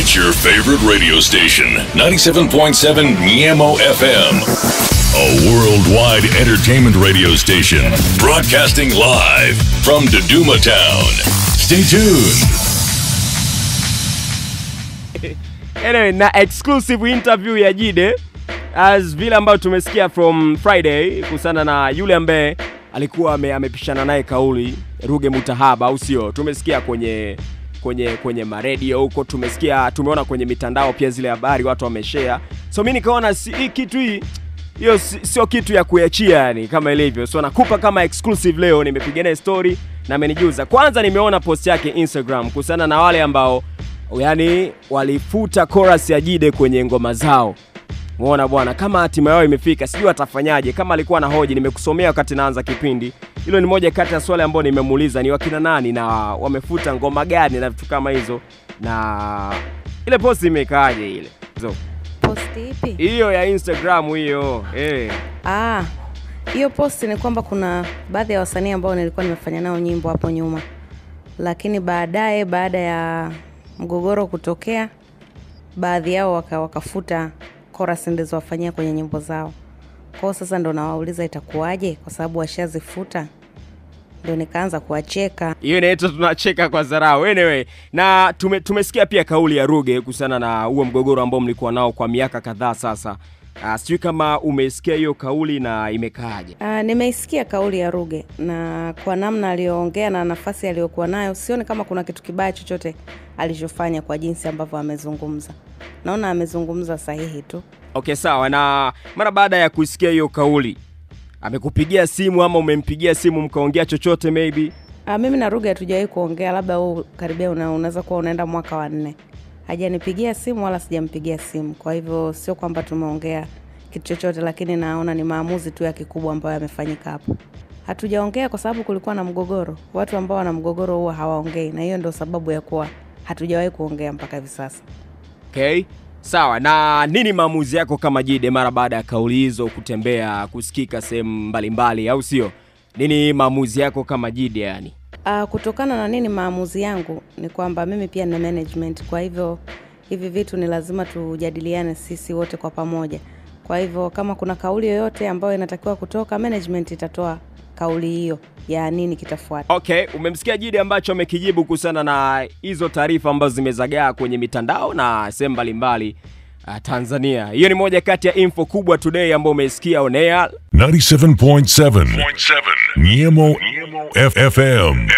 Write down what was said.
It's your favorite radio station, 97.7 Nyemo FM. A worldwide entertainment radio station, broadcasting live from Dodoma Town. Stay tuned. Anyway, na exclusive interview ya Jide as vile ambayo tumesikia from Friday kusana na yule ambaye alikuwa amepishana naye kauli Ruge Mutahaba, au sio? Tumesikia kwenye maradio huko, tumeona kwenye mitandao pia zile habari watu wameshare. So mimi nikaona hii kitu hiyo sio kitu ya kuachia yani kama ilivyo. So nakupa kama exclusive leo, nimepigana story na amenijuza. Kwanza nimeona post yake Instagram kusana na wale ambao yani walifuta chorus ya Jide kwenye ngoma zao. Muona bwana, kama hatima yao imefika, sijui atafanyaje. Kama alikuwa na hoji, nimekusomea wakati naanza kipindi. Hilo ni moja kati ya swali ambao nimemuuliza, ni wakina nani na wamefuta ngoma gani na vitu kama hizo. Na ile post imekaaje ile? Post ipi? Hiyo ya Instagram hiyo. Hiyo post ni kwamba kuna baadhi ya wasanii ambao nilikuwa nimefanya nao nyimbo hapo nyuma. Lakini baada ya mgogoro kutokea, baadhi yao wakafuta chorus ndizo wafanyia kwenye nyimbo zao. Kwa sasa ndo nawauliza itakuwaje kwa sababu washazifuta. Ndio nikaanza kuwacheka. Hiyo inaitwa tunacheka kwa dharau. Anyway, na tumesikia pia kauli ya Ruge kuhusiana na huo mgogoro ambao mlikuwa nao kwa miaka kadhaa sasa. Sijui kama umesikia hiyo kauli na imekaaje. Nimeisikia kauli ya Ruge na kwa namna aliyoongea na nafasi aliyokuwa nayo, sioni kama kuna kitu kibaya chochote alichofanya kwa jinsi ambavyo amezungumza. Naona amezungumza sahihi tu. Okay, sawa. Na mara baada ya kusikia hiyo kauli, amekupigia simu ama umempigia simu mkaongea chochote maybe? Mimi na Ruge hatujawahi kuongea, labda wewe karibia unaweza kuwa unaenda mwaka wa 4. Hajanipigia simu wala sijampigia simu. Kwa hivyo sio kwamba tumeongea kitu chochote, lakini naona ni maamuzi tu ya kikubwa ambayo yamefanyika hapo. Hatujaongea kwa sababu kulikuwa na mgogoro. Watu ambao wana mgogoro huwa hawaongei, na hiyo ndio sababu ya kuwa hatujawahi kuongea mpaka hivi sasa. Okay, sawa. Na nini maamuzi yako kama Jide mara baada ya kauli hizo kutembea kusikika sehemu mbalimbali, au sio? Nini maamuzi yako kama Jide yani? Kutokana na nini maamuzi yangu ni kwamba mimi pia na management. Kwa hivyo hivi vitu ni lazima tujadiliane sisi wote kwa pamoja. Kwa hivyo kama kuna kauli yoyote ambayo inatakiwa kutoka, management itatoa kauli hiyo ya nini kitafuata. Okay, umemsikia Jide ambacho amekijibu kuhusiana na hizo taarifa ambazo zimezagaa kwenye mitandao na sehemu mbalimbali Tanzania. Hiyo ni moja kati ya info kubwa today ambayo umesikia on air 97.7 Nyemo FM.